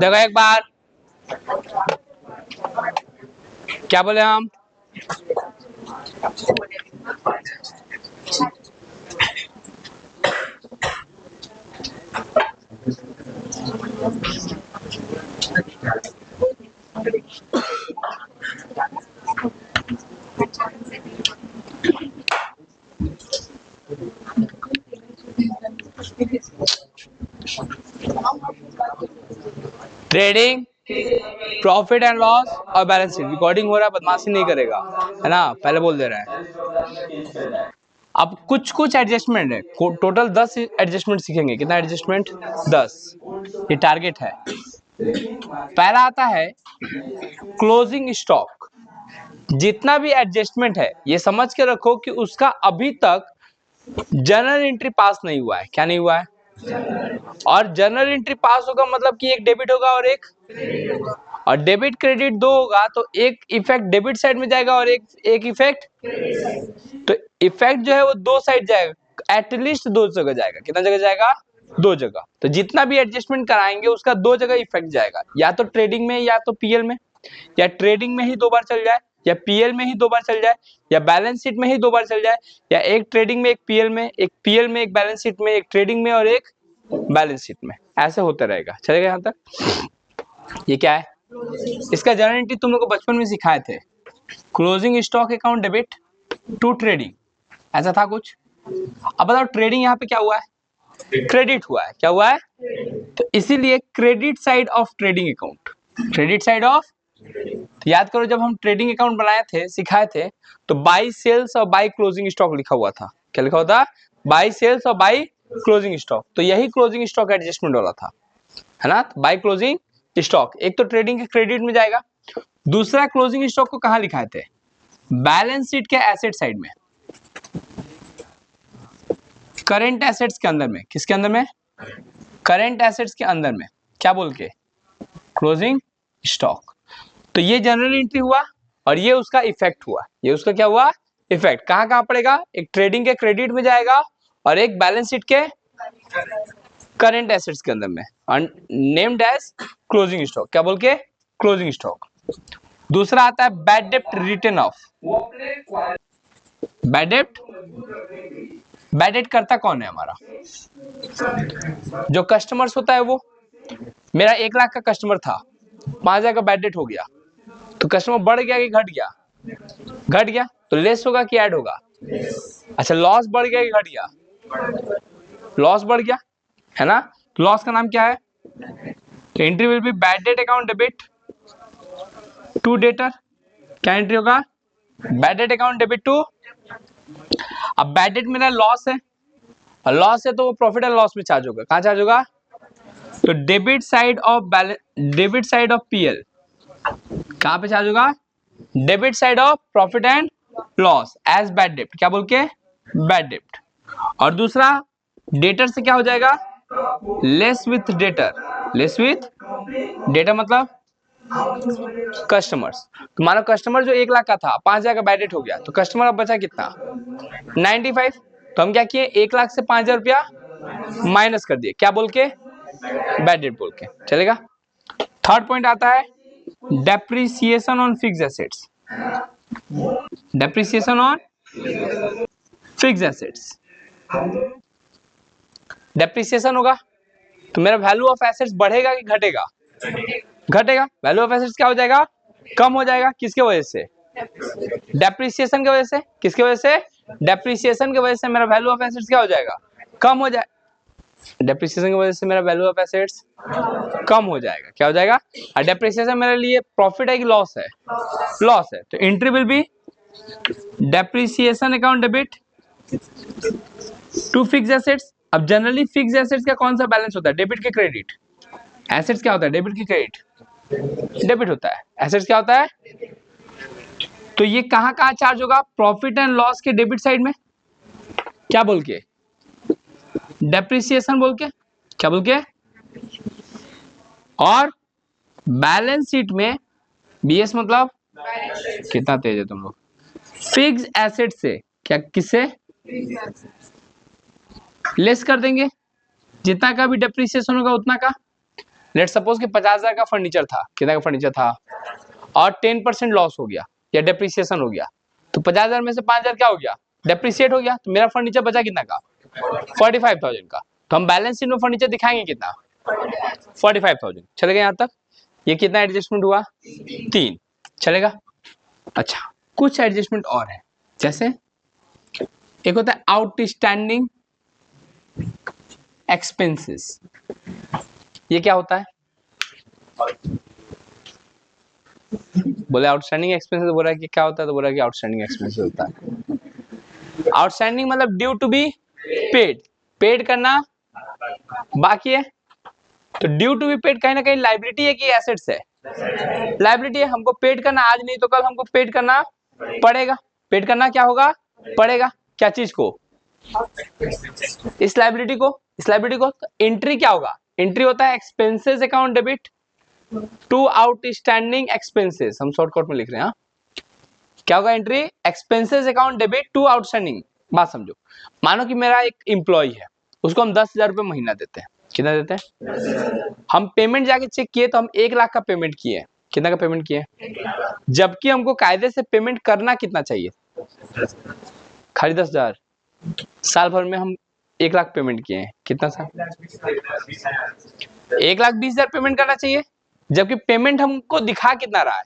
देखो एक बार क्या बोले हम, ट्रेडिंग, प्रॉफिट एंड लॉस और बैलेंस शीट। रिकॉर्डिंग हो रहा है, बदमाशी नहीं करेगा, है ना, पहले बोल दे रहे हैं। अब कुछ कुछ एडजस्टमेंट है, टोटल 10 एडजस्टमेंट सीखेंगे। कितना एडजस्टमेंट? 10। ये टारगेट है। पहला आता है क्लोजिंग स्टॉक। जितना भी एडजस्टमेंट है ये समझ के रखो कि उसका अभी तक जर्नल एंट्री पास नहीं हुआ है। क्या नहीं हुआ है? और जर्नल एंट्री पास होगा मतलब कि एक डेबिट होगा और डेबिट क्रेडिट दो होगा, तो एक इफेक्ट डेबिट साइड में जाएगा और एक इफेक्ट, तो इफेक्ट जो है वो दो साइड जाएगा, एटलीस्ट दो जगह जाएगा। कितना जगह जाएगा? दो जगह। तो जितना भी एडजस्टमेंट कराएंगे उसका दो जगह इफेक्ट जाएगा, या तो ट्रेडिंग में या तो पीएल में, या ट्रेडिंग में ही दो बार चल जाए, या पीएल में ही दो बार चल जाए, या बैलेंस शीट में ही दो बार चल जाए, या एक ट्रेडिंग में एक पीएल में, एक पीएल में एक बैलेंस शीट में, एक ट्रेडिंग में और एक बैलेंस शीट में। ऐसे होता रहेगा। चलेगा यहां तक? ये क्या है? इसका जनरल एंट्री तुम लोग को बचपन में सिखाए थे। Closing stock account debit to trading, ऐसा था कुछ। अब बताओ ट्रेडिंग यहाँ पे क्या हुआ है? क्रेडिट हुआ है। क्या हुआ है? तो इसीलिए credit side of trading account, credit side of. तो याद करो जब हम ट्रेडिंग अकाउंट बनाए थे, सिखाए थे, तो बाई सेल्स और बाई क्लोजिंग स्टॉक लिखा हुआ था। क्या लिखा हुआ था? बाई सेल्स और बाई क्लोजिंग स्टॉक। तो यही क्लोजिंग स्टॉक एडजस्टमेंट वाला था, है ना। बाई क्लोजिंग स्टॉक एक तो ट्रेडिंग के क्रेडिट में जाएगा, दूसरा क्लोजिंग स्टॉक को कहां लिखाए थे? बैलेंस शीट के एसेट साइड में, करंट एसेट्स के अंदर में। किसके अंदर में? करंट एसेट्स के अंदर में। क्या बोल के? Closing stock. तो ये जनरल एंट्री हुआ और ये उसका इफेक्ट हुआ। ये उसका क्या हुआ? इफेक्ट। कहां कहां पड़ेगा? एक ट्रेडिंग के क्रेडिट में जाएगा और एक बैलेंस शीट के करंट एसेट्स के अंदर में, नेम्ड एज क्लोजिंग स्टॉक। क्या बोल के? Closing stock. दूसरा आता है बैड डेप्ट रिटर्न ऑफ। बैड डेप्ट, बैड डेट करता कौन है हमारा? जो कस्टमर्स होता है वो। मेरा 1 लाख का कस्टमर था, 5,000 का बैड डेट हो गया, तो कस्टमर बढ़ गया कि घट गया? घट गया। तो लेस होगा कि ऐड होगा? अच्छा, लॉस बढ़ गया कि घट गया? लॉस बढ़ गया, है ना। तो लॉस का नाम क्या है? तो entry will be bad debt account debit to debtor. क्या एंट्री होगा? Bad debt account debit to. अब बैड डेट मेरा लॉस है, और लॉस है तो वो प्रॉफिट एंड लॉस में चार्ज होगा। कहां चार्ज होगा? तो debit side of balance, debit side of PL. कहां पे चार्ज होगा? Debit side of profit and loss as bad डेप्ट। क्या बोल के? बैड डेप्ट। और दूसरा डेटर से क्या हो जाएगा? Less with debtor. Less with debtor मतलब कस्टमर्स। तो मानो कस्टमर जो 1 लाख का था, 5,000 का बैड डेट हो गया, तो कस्टमर अब बचा कितना? 95। तो हम क्या किए? 1 लाख से 5,000 रुपया माइनस कर दिए। क्या बोल के? बैड डेट बोल के। चलेगा। थर्ड पॉइंट आता है depreciation on fix assets. Depreciation on fix assets. Depreciation होगा तो मेरा वैल्यू ऑफ एसेट्स बढ़ेगा कि घटेगा? घटेगा। वैल्यू ऑफ एसेट्स क्या हो जाएगा? कम हो जाएगा। किसके वजह से? डेप्रिसिएशन की वजह से। किसकी वजह से? डेप्रिसिएशन की वजह से मेरा वैल्यू ऑफ एसेट्स क्या हो जाएगा? कम हो जाए। डेप्रिसिएशन की वजह से मेरा वैल्यू ऑफ एसेट्स कम हो जाएगा। क्या हो जाएगा? और डेप्रिसिएशन मेरे लिए प्रॉफिट है कि लॉस है? लॉस है। तो entry will be depreciation account debit to fix assets. अब जनरली फिक्स एसेट्स का कौन सा बैलेंस होता है? डेबिट के क्रेडिट। एसेट्स क्या होता है? डेबिट की क्रेडिट। डेबिट होता है। एसेट्स क्या होता है? तो ये कहां कहां चार्ज होगा? प्रॉफिट एंड लॉस के डेबिट साइड में। क्या बोल के? डेप्रिसिएशन बोल के। क्या बोल के? और बैलेंस शीट में बीएस मतलब कितना तेज है तुम लोग। फिक्स एसेट से क्या, किससे लेस कर देंगे? जितना का भी डेप्रिसिएशन होगा उतना का लेट सपोज कि 50,000 का फर्नीचर था, कितना का फर्नीचर था, और 10% लॉस हो गया या डेप्रिसिएशन हो गया, तो 50,000 में से 5,000 क्या हो गया, डेप्रिसिएट हो गया, तो मेरा फर्नीचर बचा कितना का, 45,000 का। तो हम बैलेंस शीट में फर्नीचर दिखाएंगे कितना, 45,000। चलेगा यहाँ तक? ये कितना एडजस्टमेंट हुआ, 3। चलेगा? अच्छा, कुछ एडजस्टमेंट और है, जैसे एक होता है आउटस्टैंडिंग एक्सपेंसेस। ये क्या होता है, बोले आउटस्टैंडिंग एक्सपेंसेस, बोल रहा है कि क्या होता है, तो बोल रहा है कि आउटस्टैंडिंग एक्सपेंसेस होता है। आउटस्टैंडिंग मतलब due to be paid, paid करना बाकी है। तो ड्यू टू बी पेड कहीं ना कहीं लाइबिलिटी है कि एसेट्स है, लाइबिलिटी है। हमको पेड करना आज नहीं तो कल हमको पेड करना पड़ेगा। पेड करना क्या होगा, पड़ेगा। क्या चीज को, इस लाइबिलिटी को, इस लाइबिलिटी को। तो एंट्री क्या होगा, एंट्री होता है expenses account debit to outstanding expenses, हम शॉर्टकट में लिख रहे हैं। क्या होगा entry, expenses account debit to outstanding. बात समझो, मानो कि मेरा एक एम्प्लॉय है, उसको हम 10,000 रुपये महीना देते हैं। कितना देते हैं, हम पेमेंट जाके चेक किए तो हम 1 लाख का पेमेंट किए। कितना का पेमेंट किए, जबकि हमको कायदे से पेमेंट करना कितना चाहिए, खाली 10,000। साल भर में हम 1 लाख पेमेंट किए हैं, कितना सा, 1,20,000 पेमेंट करना चाहिए, जबकि पेमेंट हमको दिखा कितना रहा है,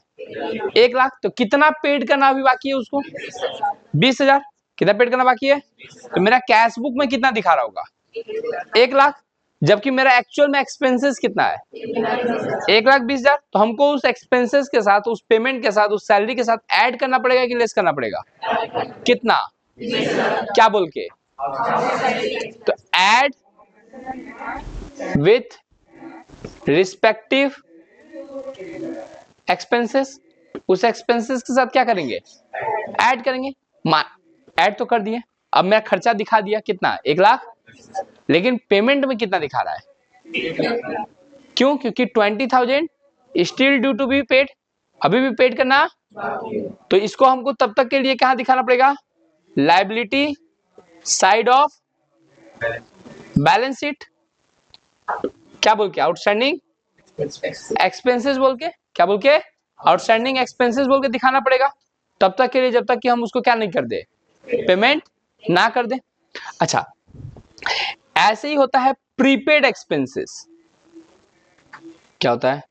1 लाख। तो कितना पेड करना अभी बाकी है उसको, 20,000। कितना पेड करना बाकी है, तो मेरा कैश बुक में कितना दिखा रहा होगा, 1 लाख, जबकि मेरा एक्चुअल में एक्सपेंसेस कितना है, 1,20,000। तो हमको उस एक्सपेंसेस के साथ, उस पेमेंट के साथ, उस सैलरी के साथ ऐड करना पड़ेगा कि लेस करना पड़ेगा, कितना, क्या बोल के, तो ऐड विथ रिस्पेक्टिव एक्सपेंसेस, उस एक्सपेंसेस के साथ क्या करेंगे, ऐड करेंगे। ऐड तो कर दिए, अब मैं खर्चा दिखा दिया कितना, 1 लाख, लेकिन पेमेंट में कितना दिखा रहा है, क्यों, क्योंकि 20,000 still due to be paid, अभी भी पेड करना। तो इसको हमको तब तक के लिए कहां दिखाना पड़ेगा, liability side of balance sheet. क्या बोल के, आउटस्टैंडिंग एक्सपेंसेस बोल के, क्या बोल के, आउटस्टैंडिंग एक्सपेंसेस बोल के दिखाना पड़ेगा तब तक के लिए, जब तक कि हम उसको क्या नहीं कर दे, पेमेंट ना कर दे। अच्छा, ऐसे ही होता है प्रीपेड एक्सपेंसेस। क्या होता है,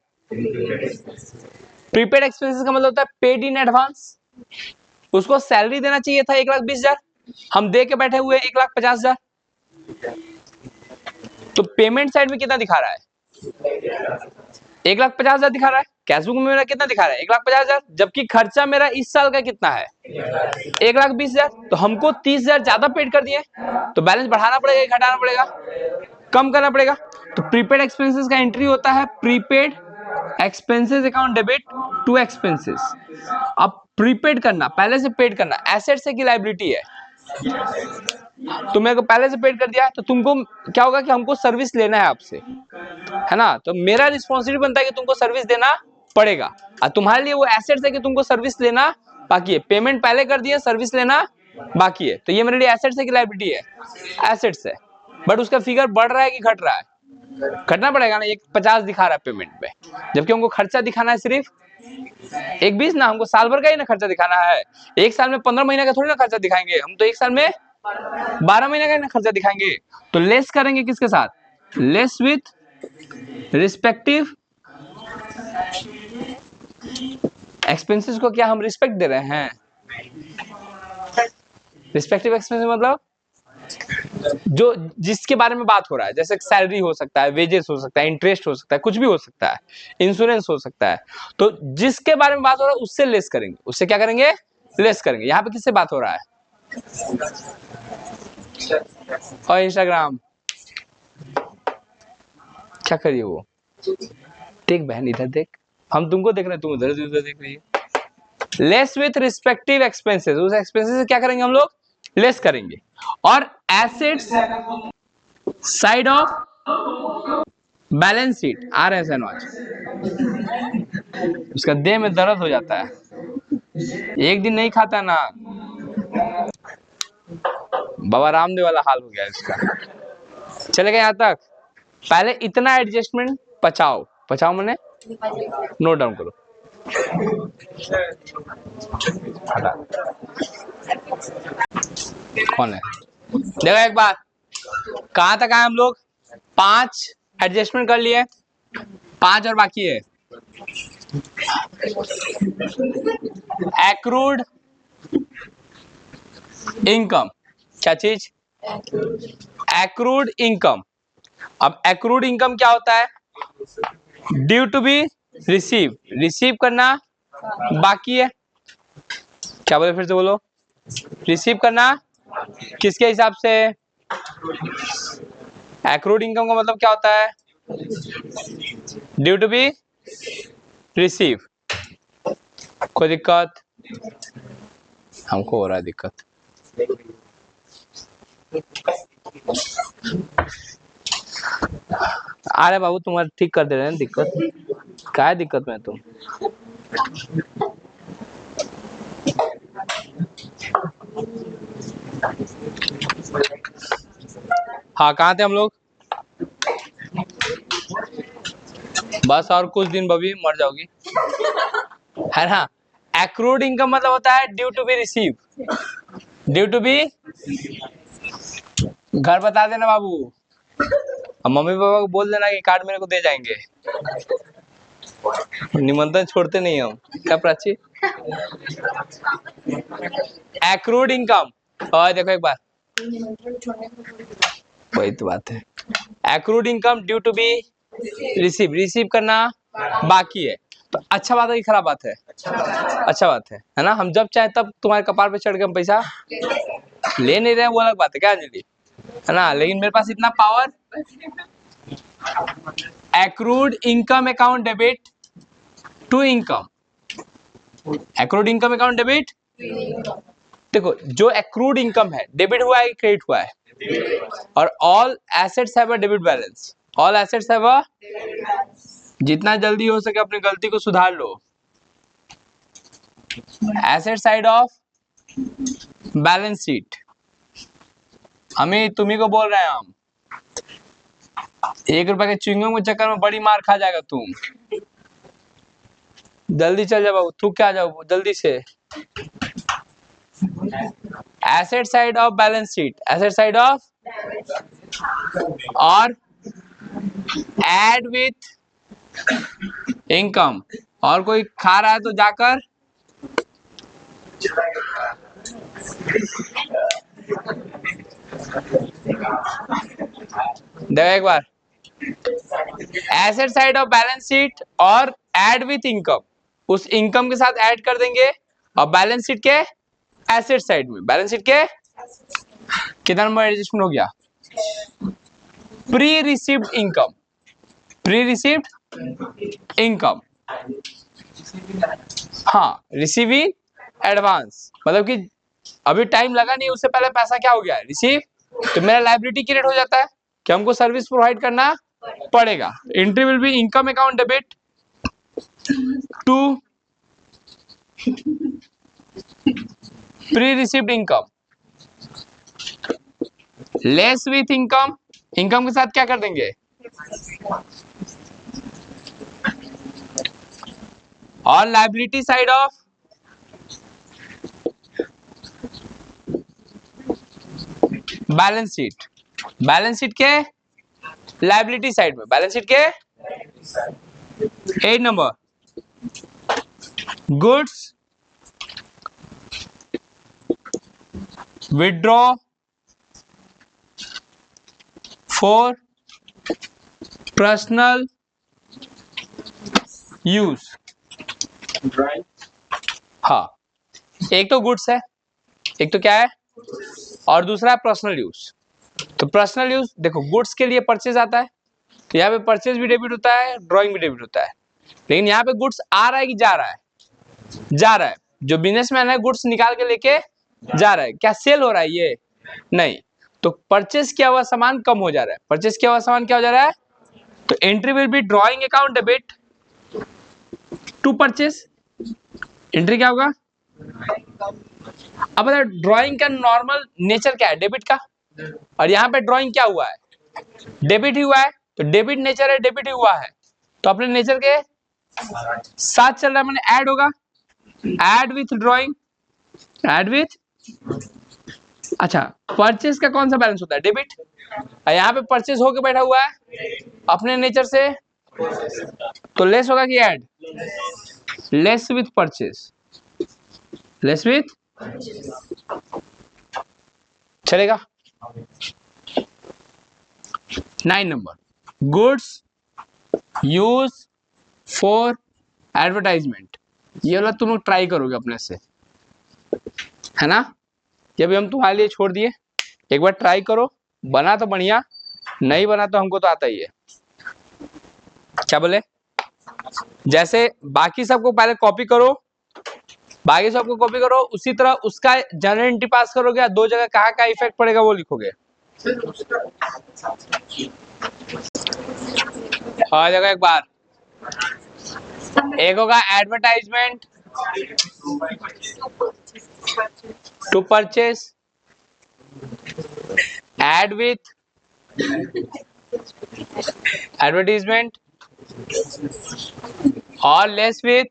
प्रीपेड एक्सपेंसेस का मतलब होता है पेड इन एडवांस। उसको सैलरी देना चाहिए था 1,20,000, हम दे के बैठे हुए 1,50,000। तो पेमेंट साइड में कितना दिखा रहा है, 1,50,000 दिखा रहा है। कैश बुक में मेरा कितना दिखा रहा है, 1,50,000, जबकि खर्चा मेरा इस साल का कितना है, 1,20,000। तो हमको 30,000 ज्यादा पेड कर दिए, तो बैलेंस बढ़ाना पड़ेगा, घटाना पड़ेगा, कम करना पड़ेगा। तो प्रीपेड एक्सपेंसेस का एंट्री होता है prepaid expenses account debit to expenses. अब प्रीपेड करना, पहले से पेड करना, एसेट्स है कि लायबिलिटी है, तो मेरे को पहले से पेड कर दिया, तो तुमको क्या होगा कि हमको सर्विस लेना है आपसे, है ना, तो मेरा रिस्पॉन्सिबिलिटी बनता है कि तुमको सर्विस देना पड़ेगा। और तुम्हारे लिए वो एसेट्स है कि तुमको सर्विस लेना बाकी है, पेमेंट पहले कर दिए, सर्विस लेना बाकी है। तो ये मेरे लिए एसेट्स है कि लायबिलिटी है, एसेट्स है। बट उसका फिगर बढ़ रहा है कि घट रहा है, घटना पड़ेगा ना, 1,50 दिखा रहा है पेमेंट पे, जबकि हमको खर्चा दिखाना है सिर्फ 1,20 ना, हमको साल भर का ही ना खर्चा दिखाना है। एक साल में 15 महीने का थोड़ी ना खर्चा दिखाएंगे, हम तो एक साल में 12 महीने का ही ना खर्चा दिखाएंगे। तो लेस करेंगे किसके साथ, लेस विथ रिस्पेक्टिव एक्सपेंसेस को। क्या हम रिस्पेक्ट दे रहे हैं, रिस्पेक्टिव एक्सपेंसेस मतलब जो जिसके बारे में बात हो रहा है, जैसे सैलरी हो सकता है, वेजेस हो सकता है, इंटरेस्ट हो सकता है, कुछ भी हो सकता है, इंश्योरेंस हो सकता है। तो जिसके बारे में बात हो रहा है उससे लेस करेंगे, उससे क्या करेंगे, लेस करेंगे। यहाँ पे किससे बात हो रहा है, और इंस्टाग्राम क्या करिए, वो देख बहन इधर देख, हम तुमको देख रहे हैं, तुम उधर उधर देख रही है। लेस विथ रिस्पेक्टिव एक्सपेंसेस, उस एक्सपेंसेस से क्या करेंगे हम लोग, लेस करेंगे। और assets side of balance sheet, आ रहे हैं सहनवाज, उसका देह में दर्द हो जाता है, एक दिन नहीं खाता ना, बाबा रामदेव वाला हाल हो गया इसका। चलेगा यहाँ तक, पहले इतना एडजस्टमेंट पचाओ, बचाओ मैंने, नोट डाउन करो। कौन है? देखो एक बार, कहां तक आए हम लोग? 5 एडजस्टमेंट कर लिए, 5 और बाकी है। एक्रूड इनकम, क्या चीज? Accrued income. अब एक्रूड इनकम क्या होता है? Due to be receive, receive करना बाकी है। क्या बोले, फिर से बोलो। रिसीव करना किसके हिसाब से? एक्रूड इनकम का मतलब क्या होता है? Due to be receive. कोई दिक्कत? हमको हो रहा है दिक्कत। अरे बाबू तुम्हारा ठीक कर दे रहे हैं दिक्कत। क्या है दिक्कत में तुम? हाँ कहाँ थे हम लोग? बस और कुछ दिन बबी मर जाओगी, है ना। एक्रूड इनकम मतलब होता है due to be receive, due to be. घर बता देना बाबू, अब मम्मी पापा को बोल देना कि कार्ड मेरे को दे जाएंगे, निमंत्रण छोड़ते नहीं हम। क्या प्राची? एक्रूड इनकम, और देखो एक बार, वही तो बात है। Accrued income due to be receive, receive करना बाकी है। तो अच्छा बात है कि खराब बात है? अच्छा बात है ना। हम जब चाहे तब तुम्हारे कपार पे चढ़ के हम पैसा ले नहीं रहे हैं, वो अलग बात है, क्या अंजलि, है ना। लेकिन मेरे पास इतना power, accrued income account debit to income, accrued income account debit. देखो जो एक्रूड इनकम है, डेबिट हुआ है क्रेडिट हुआ है, और all assets have a debit balance, all assets have a. जितना जल्दी हो सके अपनी गलती को सुधार लो। Asset side of balance sheet, हमें तुम्ही को बोल रहे हैं हम। 1 रुपए के च्युइंगम के चक्कर में बड़ी मार खा जाएगा तुम। जल्दी चल जाओ, तू क्या जाओ जल्दी से। Asset side of balance sheet, asset side of, और एड विथ इनकम। और कोई खा रहा है तो जाकर देखो एक बार, asset side of balance sheet और एड विथ इनकम, उस इनकम के साथ ऐड कर देंगे, और बैलेंस शीट के एसेट साइड में, बैलेंस शीट के कितना नंबर एडजस्टमेंट हो गया? Pre received income, pre received income. हाँ, रिसीविंग एडवांस मतलब कि अभी टाइम लगा नहीं, उससे पहले पैसा क्या हो गया? रिसीव। तो मेरा लायबिलिटी क्रिएट हो जाता है कि हमको सर्विस प्रोवाइड करना पड़ेगा। Entry will be income account debit to pre received income, less with income, income के साथ क्या कर देंगे? और liability side of balance sheet, balance sheet के लायबिलिटी साइड में, बैलेंस शीट के 8 number, goods withdraw for personal use. हाँ, एक तो गुड्स है, एक तो क्या है, और दूसरा है पर्सनल यूज। तो पर्सनल यूज देखो, गुड्स के लिए परचेज आता है, तो यहाँ पे परचेज भी डेबिट होता है, ड्राइंग भी डेबिट होता है। लेकिन यहाँ पे गुड्स आ रहा है कि जा रहा है? जा रहा है। जो बिजनेसमैन है गुड्स निकाल के लेके जा रहा है, क्या सेल हो रहा है? ये नहीं। तो परचेज किया हुआ सामान कम हो जा रहा है, परचेज किया हुआ सामान क्या हो जा रहा है? तो entry will be drawing account debit to purchase. Entry क्या होगा? अब ड्राइंग का नॉर्मल नेचर क्या है? डेबिट का। और यहाँ पे ड्राइंग क्या हुआ है? डेबिट ही हुआ है, तो डेबिट नेचर है, डेबिट ही हुआ है। तो अपने नेचर के साथ चल रहा है, मैंने ऐड होगा, add with drawing, add with, अच्छा परचेस का कौन सा बैलेंस होता है, डेबिट, यहाँ पे परचेस होके बैठा हुआ है अपने नेचर से, तो लेस होगा कि add, less with purchase, less with, चलेगा। 9 number, goods use for advertisement, ये वाला तुम लोग ट्राई करोगे अपने से, है ना, ये भी हम तुम्हारे लिए छोड़ दिए, एक बार ट्राई करो, बना तो बढ़िया, नहीं बना तो हमको तो आता ही है। क्या बोले, जैसे बाकी सबको पहले कॉपी करो, बाकी सबको कॉपी करो, उसी तरह उसका जनरल एंट्री पास करोगे, 2 जगह कहाँ का इफेक्ट पड़ेगा वो लिखोगे, हर जगह एक बार, एक होगा advertisement to purchase, add with advertisement और less with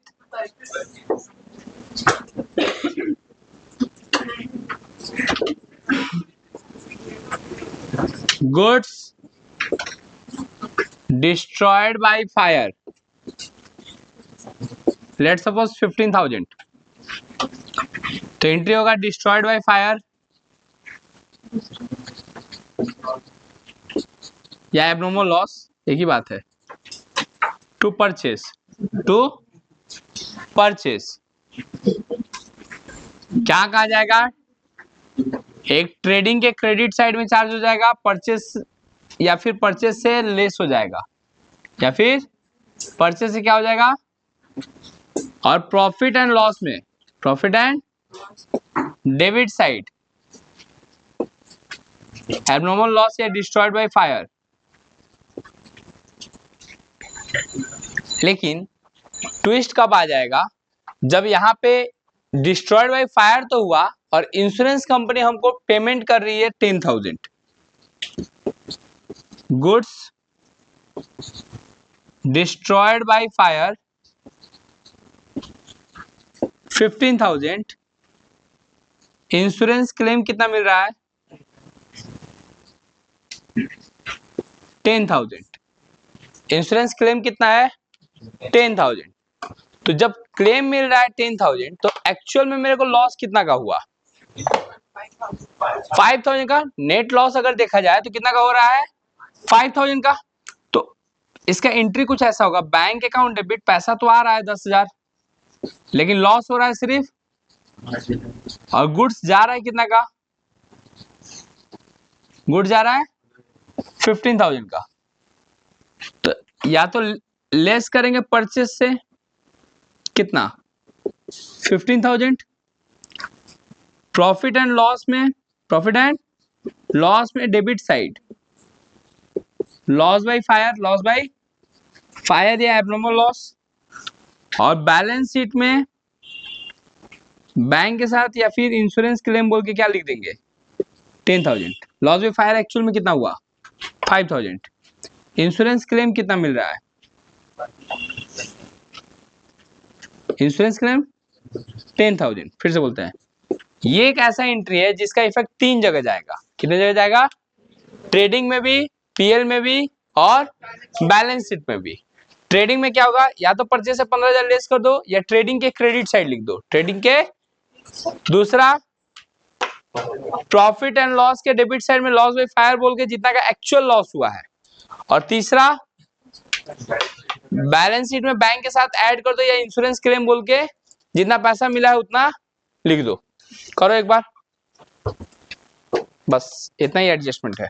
goods destroyed by fire, let's suppose 15,000, तो एंट्री होगा destroyed by fire या abnormal loss, एक ही बात है, टू परचेस, टू परचेस क्या कहा जाएगा, एक ट्रेडिंग के क्रेडिट साइड में चार्ज हो जाएगा, परचेस या फिर परचेस से लेस हो जाएगा, या फिर परचेस से क्या हो जाएगा, और प्रॉफिट एंड लॉस में, profit and debit side abnormal loss या डिस्ट्रॉयड बाय फायर। लेकिन ट्विस्ट कब आ जाएगा, जब यहाँ पे डिस्ट्रॉयड बाय फायर तो हुआ और इंश्योरेंस कंपनी हमको पेमेंट कर रही है 10,000, goods destroyed by fire 15,000, insurance claim कितना मिल रहा है, 10,000, इंश्योरेंस क्लेम कितना है 10,000, तो जब क्लेम मिल रहा है 10,000 तो एक्चुअल में मेरे को लॉस कितना का हुआ, 5,000 का, नेट लॉस अगर देखा जाए तो कितना का हो रहा है 5,000 का, तो इसका एंट्री कुछ ऐसा होगा, बैंक अकाउंट डेबिट, पैसा तो आ रहा है 10,000 लेकिन लॉस हो रहा है सिर्फ, और गुड्स जा रहा है कितना का, गुड्स जा रहा है 15,000 का, तो या तो लेस करेंगे परचेस से कितना 15,000, प्रॉफिट एंड लॉस में, प्रॉफिट एंड लॉस में debit side, loss by fire, loss by fire या एब्नॉर्मल लॉस, और बैलेंस शीट में बैंक के साथ या फिर इंश्योरेंस क्लेम बोल के क्या लिख देंगे 10,000, लॉस बाय फायर एक्चुअल में कितना हुआ 5,000, इंश्योरेंस क्लेम कितना मिल रहा है, इंश्योरेंस क्लेम 10,000, फिर से बोलते हैं, ये एक ऐसा एंट्री है जिसका इफेक्ट 3 जगह जाएगा, कितने जगह जाएगा, ट्रेडिंग में भी, पीएल में भी और बैलेंस शीट में भी। ट्रेडिंग में क्या होगा, या तो परचेस से 15,000 लेस कर दो या ट्रेडिंग के क्रेडिट साइड लिख दो, ट्रेडिंग के, दूसरा प्रॉफिट एंड लॉस के डेबिट साइड में लॉस बाय फायर बोल के जितना का एक्चुअल लॉस हुआ है, और तीसरा बैलेंस शीट में बैंक के साथ ऐड कर दो या इंश्योरेंस क्लेम बोल के जितना पैसा मिला है उतना लिख दो, करो एक बार, बस इतना ही एडजस्टमेंट है।